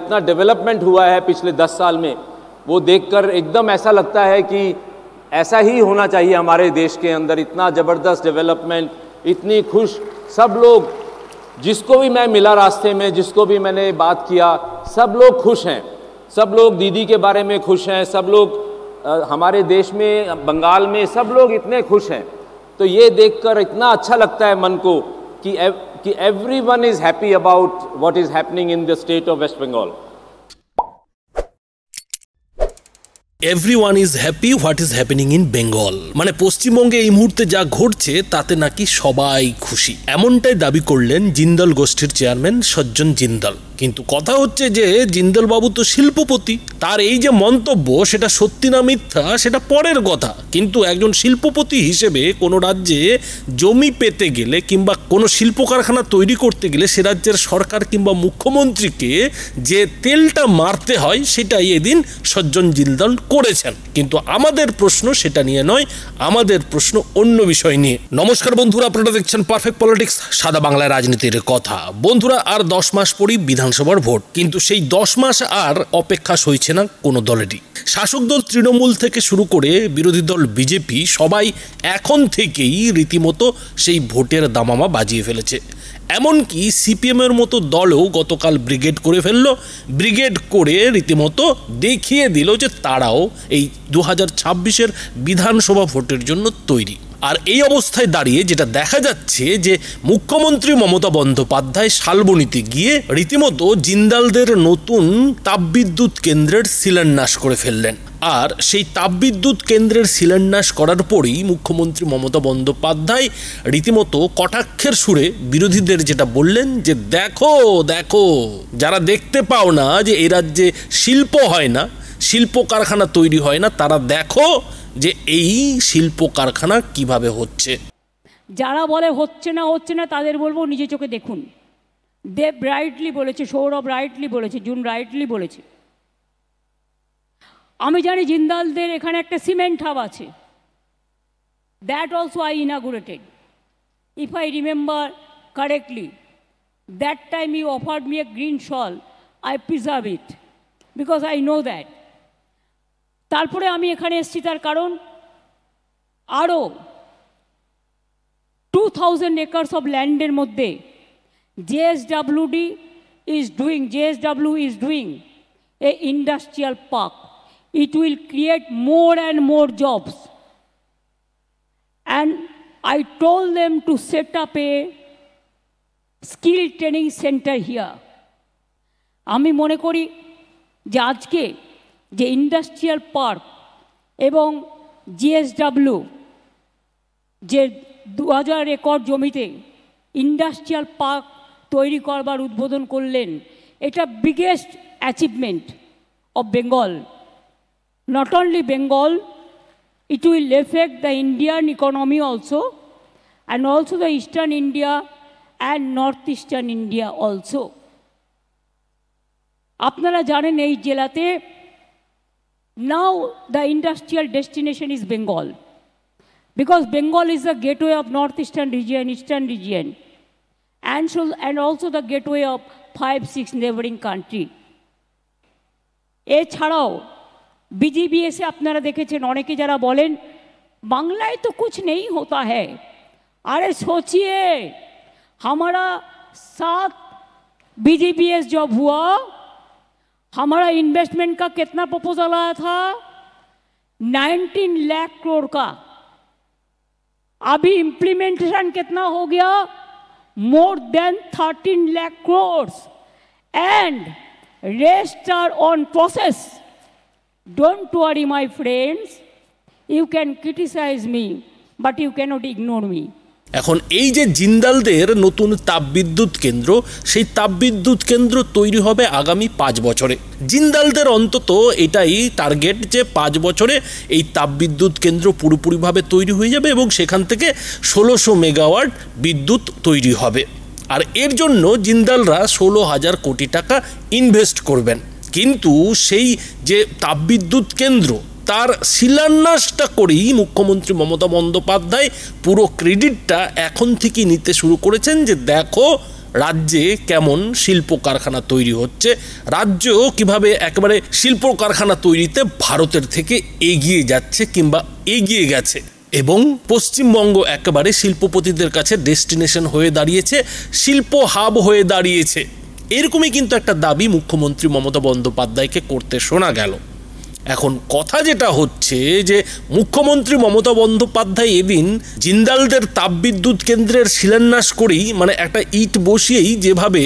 इतना डेवलपमेंट हुआ है पिछले 10 साल में, वो देखकर एकदम ऐसा लगता है कि ऐसा ही होना चाहिए हमारे देश के अंदर। इतना ज़बरदस्त डेवलपमेंट, इतनी खुश सब लोग, जिसको भी मैं मिला रास्ते में, जिसको भी मैंने बात किया, सब लोग खुश हैं। सब लोग दीदी के बारे में खुश हैं, सब लोग हमारे देश में, बंगाल में सब लोग इतने खुश हैं। तो ये देखकर इतना अच्छा लगता है मन को कि everyone is happy about what is happening in the state of West Bengal. Everyone is happy what is happening in Bengal, মানে পশ্চিমবঙ্গে এই মুহূর্তে যা ঘটছে তাতে নাকি সবাই খুশি, এমনটাই দাবি করলেন জিন্দল গোষ্ঠীর চেয়ারম্যান সজ্জন জিন্দল। কিন্তু কথা হচ্ছে যে জিন্দল বাবু তো শিল্পপতি, তার এই যে মন্তব্য সেটা সত্যি না মিথ্যা সেটা পরের কথা, কিন্তু একজন শিল্পপতি হিসেবে কোনো রাজ্যে জমি পেতে গেলে কিংবা কোনো শিল্প কারখানা তৈরি করতে গেলে সে রাজ্যের সরকার কিংবা মুখ্যমন্ত্রীকে যে তেলটা মারতে হয় সেটাই এদিন সজ্জন জিন্দল করেছেন। কিন্তু আমাদের প্রশ্ন সেটা নিয়ে নয়, আমাদের প্রশ্ন অন্য বিষয় নিয়ে। নমস্কার বন্ধুরা, আপনারা দেখছেন পারফেক্ট পলিটিক্স, সাদা বাংলায় রাজনীতির কথা। বন্ধুরা, আর 10 মাস পরই বিধানসভার ভোট, কিন্তু সেই 10 মাস আর অপেক্ষা সইছে না কোনো দলেরই। শাসক দল তৃণমূল থেকে শুরু করে বিরোধী দল বিজেপি সবাই এখন থেকেই রীতিমতো সেই ভোটের দামামা বাজিয়ে ফেলেছে। এমনকি সিপিএমের মতো দলও গতকাল ব্রিগেড করে ফেললো, ব্রিগেড করে রীতিমতো দেখিয়ে দিল যে তারাও এই 2026-এর বিধানসভা ভোটের জন্য তৈরি। আর এই অবস্থায় দাঁড়িয়ে যেটা দেখা যাচ্ছে যে মুখ্যমন্ত্রী মমতা বন্দ্যোপাধ্যায় শালবনীতে গিয়ে রীতিমতো জিন্দালদের নতুন তাপবিদ্যুৎ কেন্দ্রের শিলান্যাস করে ফেললেন। আর সেই তাপবিদ্যুৎ কেন্দ্রের শিলান্যাস করার পরেই মুখ্যমন্ত্রী মমতা বন্দ্যোপাধ্যায় রীতিমতো কটাক্ষের সুরে বিরোধীদের যেটা বললেন যে দেখো দেখো, যারা দেখতে পাও না যে এই রাজ্যে শিল্প হয় না, শিল্প কারখানা তৈরি হয় না, তারা দেখো যে এই শিল্প কারখানা কিভাবে হচ্ছে। যারা বলে হচ্ছে না তাদের বলবো নিজে চোখে দেখুন। দেব রাইটলি বলেছে, সৌরভ রাইটলি বলেছে, জুন রাইটলি বলেছে। আমি জানি জিন্দালদের এখানে একটা সিমেন্ট হাব আছে, that also I inaugurated, if I remember correctly. That time you offered me a green shawl, I preserve it because I know that. তারপরে আমি এখানে এসেছি তার কারণ আরও 2000 একর্স অফ ল্যান্ডের মধ্যে JSW is doing a industrial park. It will create more and more jobs. And I told them to set up a skill training center here. আমি মনে করি যে আজকে যে ইন্ডাস্ট্রিয়াল পার্ক এবং JSW যে 2000 একর জমিতে ইন্ডাস্ট্রিয়াল পার্ক তৈরি করবার উদ্বোধন করলেন, এটা biggest achievement of Bengal. Not only Bengal, it will affect the Indian economy also, and also the Eastern India and Northeastern India also. আপনারা জানেন এই জেলাতে now the industrial destination is Bengal, because Bengal is the gateway of Northeastern region, Eastern region, and also the gateway of 5-6 neighboring country. এছাড়াও BGBS আপনারা দেখেছেন অনেকে যারা বলেন বাংলায় তো कुछ नहीं होता है। अरे सोचिए, हमारा 7 BGBS जब हुआ, हमारा इन्वेस्टमेंट का कितना प्रपोजल आया था? 19 लाख करोड़ का। अभी इम्प्लीमेंटेशन कितना हो गया? more than 13 lakh crores, and rest are on process. Don't worry my friends, you can criticize me but you cannot ignore me. এখন এই যে জিন্দালদের নতুন তাপবিদ্যুৎ কেন্দ্র, সেই তাপবিদ্যুৎ কেন্দ্র তৈরি হবে আগামী 5 বছরে। জিন্দালদের অন্তত এটাই টার্গেট যে 5 বছরে এই তাপবিদ্যুৎ কেন্দ্র পুরোপুরিভাবে তৈরি হয়ে যাবে এবং সেখান থেকে 1600 মেগাওয়াট বিদ্যুৎ তৈরি হবে। আর এর জন্য জিন্দালরা 16,000 কোটি টাকা ইনভেস্ট করবেন। কিন্তু সেই যে তাপবিদ্যুৎ কেন্দ্র, তার শিলান্যাসটা করেই মুখ্যমন্ত্রী মমতা বন্দ্যোপাধ্যায় পুরো ক্রেডিটটা এখন থেকে নিতে শুরু করেছেন যে দেখো রাজ্যে কেমন শিল্প কারখানা তৈরি হচ্ছে, রাজ্য কিভাবে একেবারে শিল্প কারখানা তৈরিতে ভারতের থেকে এগিয়ে যাচ্ছে কিংবা এগিয়ে গেছে, এবং পশ্চিমবঙ্গ একেবারে শিল্পপতিদের কাছে ডেস্টিনেশন হয়ে দাঁড়িয়েছে, শিল্প হাব হয়ে দাঁড়িয়েছে। এরকমই কিন্তু একটা দাবি মুখ্যমন্ত্রী মমতা বন্দ্যোপাধ্যায়কে করতে শোনা গেল। এখন কথা যেটা হচ্ছে যে মুখ্যমন্ত্রী মমতা বন্দ্যোপাধ্যায় এদিন জিন্দালদের তাপবিদ্যুৎ কেন্দ্রের শিলান্যাস করেই, মানে একটা ইট বসিয়েই যেভাবে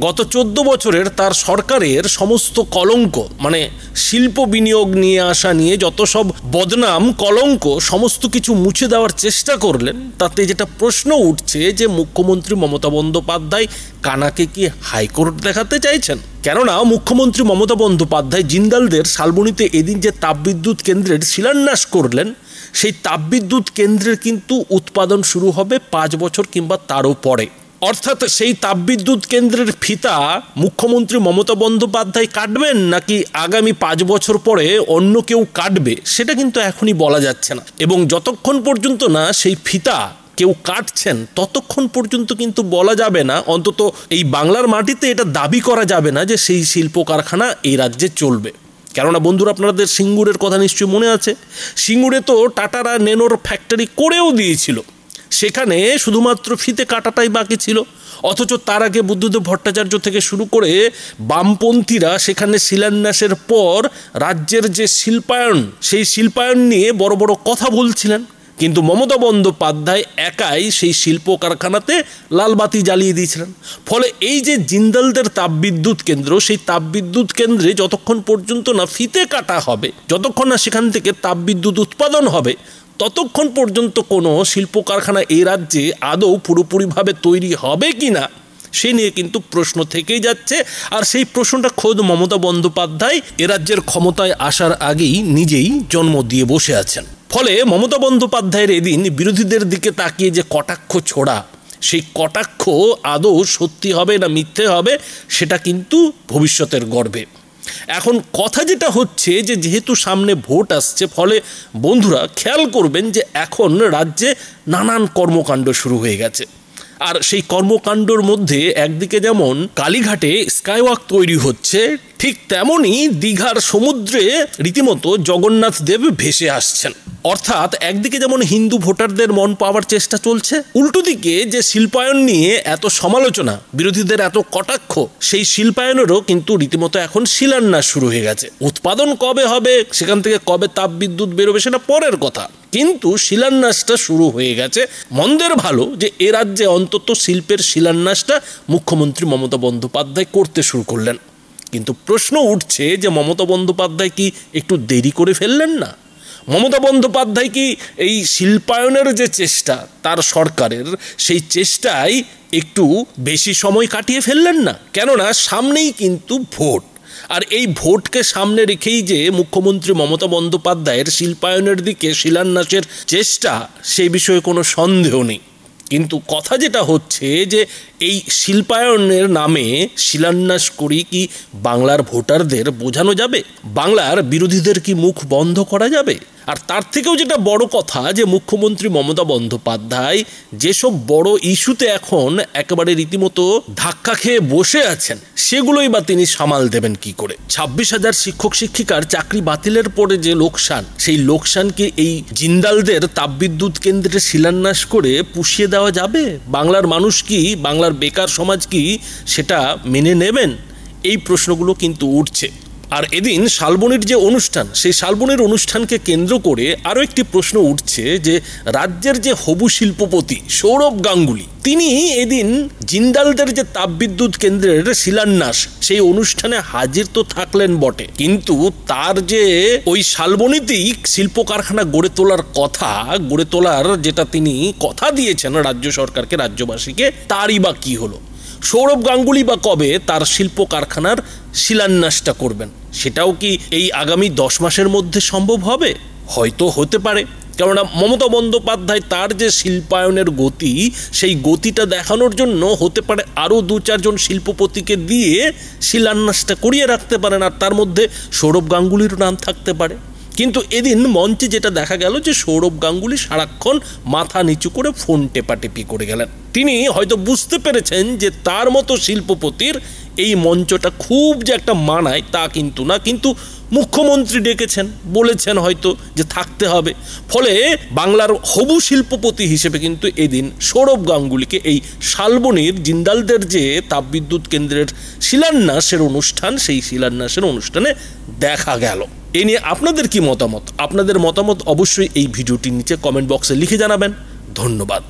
গত 14 বছরের তার সরকারের সমস্ত কলঙ্ক, মানে শিল্প বিনিয়োগ নিয়ে আসা নিয়ে যত সব বদনাম কলঙ্ক সমস্ত কিছু মুছে দেওয়ার চেষ্টা করলেন, তাতে যেটা প্রশ্ন উঠছে যে মুখ্যমন্ত্রী মমতা বন্দ্যোপাধ্যায় কানাকে কি হাইকোর্ট দেখাতে চাইছেন? কেননা মুখ্যমন্ত্রী মমতা বন্দ্যোপাধ্যায় জিন্দালদের শালবনীতে এদিন যে তাপবিদ্যুৎ কেন্দ্রের শিলান্যাস করলেন, সেই তাপবিদ্যুৎ কেন্দ্রের কিন্তু উৎপাদন শুরু হবে 5 বছর কিংবা তারও পরে। অর্থাৎ সেই তাপবিদ্যুৎ কেন্দ্রের ফিতা মুখ্যমন্ত্রী মমতা বন্দ্যোপাধ্যায় কাটবেন নাকি আগামী 5 বছর পরে অন্য কেউ কাটবে, সেটা কিন্তু এখনই বলা যাচ্ছে না। এবং যতক্ষণ পর্যন্ত না সেই ফিতা কেউ কাটছেন ততক্ষণ পর্যন্ত কিন্তু বলা যাবে না, অন্তত এই বাংলার মাটিতে এটা দাবি করা যাবে না যে সেই শিল্প কারখানা এই রাজ্যে চলবে। কেননা বন্ধুরা, আপনাদের সিঙ্গুরের কথা নিশ্চয়ই মনে আছে। সিঙ্গুরে তো টাটারা নেনোর ফ্যাক্টরি করেও দিয়েছিল, সেখানে শুধুমাত্র ফিতে কাটাটাই বাকি ছিল। অথচ তার আগে বুদ্ধদেব ভট্টাচার্য থেকে শুরু করে বামপন্থীরা সেখানে শিলান্যাসের পর রাজ্যের যে শিল্পায়ন, সেই শিল্পায়ন নিয়ে বড় বড় কথা বলছিলেন। কিন্তু মমতা বন্দ্যোপাধ্যায় একাই সেই শিল্প কারখানাতে লালবাতি জ্বালিয়ে দিয়েছিলেন। ফলে এই যে জিন্দালদের তাপবিদ্যুৎ কেন্দ্র, সেই তাপবিদ্যুৎ কেন্দ্রে যতক্ষণ পর্যন্ত না ফিতে কাটা হবে, যতক্ষণ না সেখান থেকে তাপবিদ্যুৎ উৎপাদন হবে, ততক্ষণ পর্যন্ত কোনো শিল্প কারখানা এই রাজ্যে আদৌ পুরোপুরিভাবে তৈরি হবে কি না সে নিয়ে কিন্তু প্রশ্ন থেকেই যাচ্ছে। আর সেই প্রশ্নটা খোদ মমতা বন্দ্যোপাধ্যায় এ রাজ্যের ক্ষমতায় আসার আগেই নিজেই জন্ম দিয়ে বসে আছেন। ফলে মমতা বন্দ্যোপাধ্যায়ের এদিন বিরোধীদের দিকে তাকিয়ে যে কটাক্ষ ছোড়া, সেই কটাক্ষ আদৌ সত্যি হবে না মিথ্যে হবে সেটা কিন্তু ভবিষ্যতের গর্বে। এখন কথা যেটা হচ্ছে যে যেহেতু সামনে ভোট আসছে, ফলে বন্ধুরা খেয়াল করবেন যে এখন রাজ্যে নানান কর্মকাণ্ড শুরু হয়ে গেছে। আর সেই কর্মকাণ্ডর মধ্যে একদিকে যেমন কালীঘাটে স্কাইওয়াক তৈরি হচ্ছে, ঠিক তেমনই দীঘার সমুদ্রে রীতিমতো জগন্নাথ দেব ভেসে আসছেন। অর্থাৎ একদিকে যেমন হিন্দু ভোটারদের মন পাওয়ার চেষ্টা চলছে, উল্টো দিকে যে শিল্পায়ন নিয়ে এত সমালোচনা, বিরোধীদের এত কটাক্ষ, সেই শিল্পায়নেরও কিন্তু রীতিমতো এখন শিলান্যাস শুরু হয়ে গেছে। উৎপাদন কবে হবে, সেখান থেকে কবে তাপবিদ্যুৎ বেরোবে সেটা পরের কথা, কিন্তু শিলান্যাসটা শুরু হয়ে গেছে। মন্দের ভালো যে এ রাজ্যে অন্তত শিল্পের শিলান্যাসটা মুখ্যমন্ত্রী মমতা বন্দ্যোপাধ্যায় করতে শুরু করলেন। কিন্তু প্রশ্ন উঠছে যে মমতা বন্দ্যোপাধ্যায় কি একটু দেরি করে ফেললেন না? মমতা বন্দ্যোপাধ্যায় কি এই শিল্পায়নের যে চেষ্টা তার সরকারের, সেই চেষ্টায় একটু বেশি সময় কাটিয়ে ফেললেন না? কেননা সামনেই কিন্তু ভোট, আর এই ভোটকে সামনে রেখেই যে মুখ্যমন্ত্রী মমতা বন্দ্যোপাধ্যায়ের শিল্পায়নের দিকে শিলান্যাসের চেষ্টা, সেই বিষয়ে কোনো সন্দেহ নেই। কিন্তু কথা যেটা হচ্ছে যে এই শিল্পায়নের নামে শিলান্যাস করি কি বাংলার ভোটারদের বোঝানো যাবে? বাংলার বিরোধীদের কি মুখ বন্ধ করা যাবে? আর তার থেকেও যেটা বড় কথা যে মুখ্যমন্ত্রী মমতা বন্দ্যোপাধ্যায় যেসব বড় ইস্যুতে এখন একেবারে রীতিমতো ধাক্কা খেয়ে বসে আছেন, সেগুলোই বা তিনি সামাল দেবেন কি করে? 26,000 শিক্ষক শিক্ষিকার চাকরি বাতিলের পরে যে লোকসান, সেই লোকসানকে এই জিন্দালদের তাপবিদ্যুৎ কেন্দ্রে শিলান্যাস করে পুষিয়ে দেওয়া যাবে? বাংলার মানুষ কি, বাংলার বেকার সমাজ কি সেটা মেনে নেবেন? এই প্রশ্নগুলো কিন্তু উঠছে। আর এদিন শালবনীর যে অনুষ্ঠান, সেই শালবনীর অনুষ্ঠানকে কেন্দ্র করে আরও একটি প্রশ্ন উঠছে যে রাজ্যের যে হবু শিল্পপতি সৌরভ গাঙ্গুলি, তিনি এদিন জিন্দালদের যে তাপবিদ্যুৎ কেন্দ্রের শিলান্যাস, সেই অনুষ্ঠানে হাজির তো থাকলেন বটে, কিন্তু তার যে ওই শালবনীতেই শিল্প কারখানা গড়ে তোলার কথা, গড়ে তোলার যেটা তিনি কথা দিয়েছেন রাজ্য সরকারকে, রাজ্যবাসীকে, তারই বা কি হলো? সৌরভ গাঙ্গুলি বা কবে তার শিল্প কারখানার শিলান্যাসটা করবেন? সেটাও কি এই আগামী 10 মাসের মধ্যে সম্ভব হবে? হয়তো হতে পারে, কেননা মমতা বন্দ্যোপাধ্যায় তার যে শিল্পায়নের গতি, সেই গতিটা দেখানোর জন্য হতে পারে আরও 2-4 জন শিল্পপতিকে দিয়ে শিলান্যাসটা করিয়ে রাখতে পারেন, আর তার মধ্যে সৌরভ গাঙ্গুলির নাম থাকতে পারে। কিন্তু এদিন মঞ্চে যেটা দেখা গেল যে সৌরভ গাঙ্গুলি সারাক্ষণ মাথা নিচু করে ফোন টেপাটেপি করে গেলেন। তিনি হয়তো বুঝতে পেরেছেন যে তার মতো শিল্পপতির এই মঞ্চটা খুব যে একটা মানায় তা কিন্তু না, কিন্তু মুখ্যমন্ত্রী ডেকেছেন, বলেছেন হয়তো যে থাকতে হবে। ফলে বাংলার হবু শিল্পপতি হিসেবে কিন্তু এদিন সৌরভ গাঙ্গুলিকে এই শালবনীর জিন্দালদের যে তাপবিদ্যুৎ কেন্দ্রের শিলান্যাসের অনুষ্ঠান, সেই শিলান্যাসের অনুষ্ঠানে দেখা গেল। এ নিয়ে আপনাদের কি মতামত? আপনাদের মতামত অবশ্যই এই ভিডিওটির নিচে কমেন্ট বক্সে লিখে জানাবেন। ধন্যবাদ।